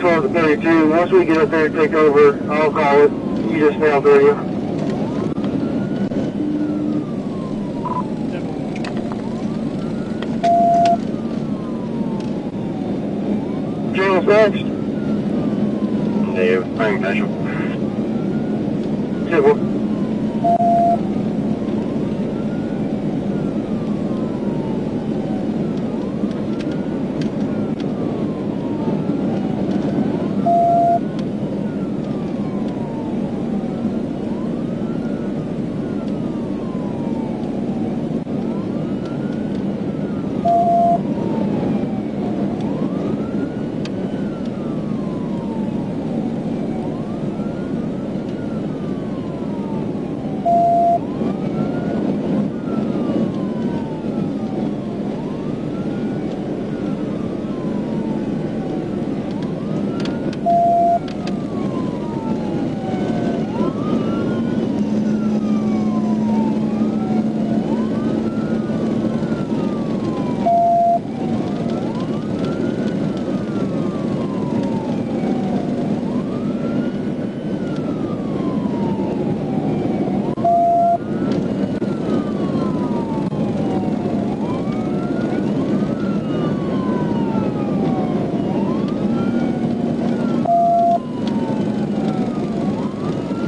12 to 32. Once we get up there and take over, I'll call it. You just stay on the radio. James next. Negative, I'm Nigel. Civil.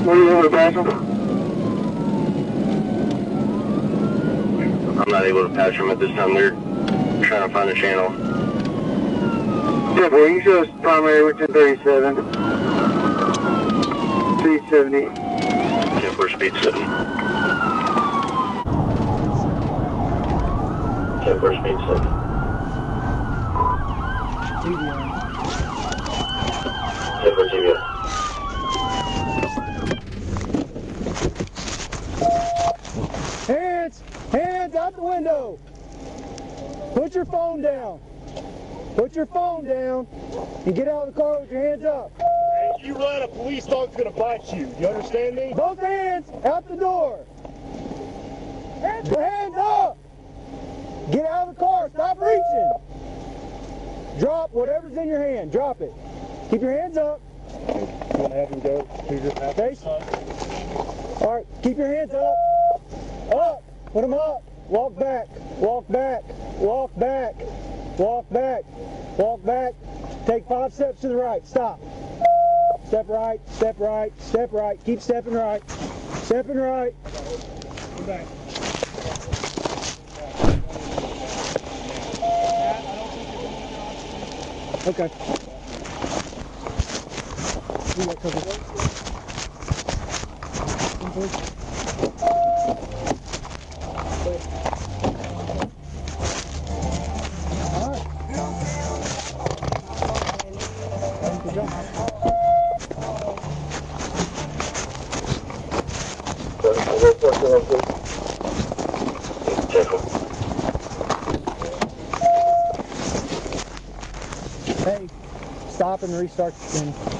What are you able to pass them? I'm not able to patch them at this time. They're trying to find a channel. Yeah, boy, you show us primary within 37. Speed 70. 10-4 speed 70. 10-4 speed 70. TVI. 10-4 TVI. Hands out the window. Put your phone down. Put your phone down and get out of the car with your hands up. Hey, if you run, a police dog's gonna bite you. You understand me? Both hands out the door. Hands up. Get out of the car. Stop reaching. Drop whatever's in your hand. Drop it. Keep your hands up. You wanna have him go to your Okay. All right. Keep your hands up. Up. Put them up. Walk back. Walk back. Walk back. Walk back. Walk back. Take 5 steps to the right. Stop. Step right. Step right. Step right. Keep stepping right. Stepping right. Go back. Okay. You got covered. Hey, stop and restart the thing.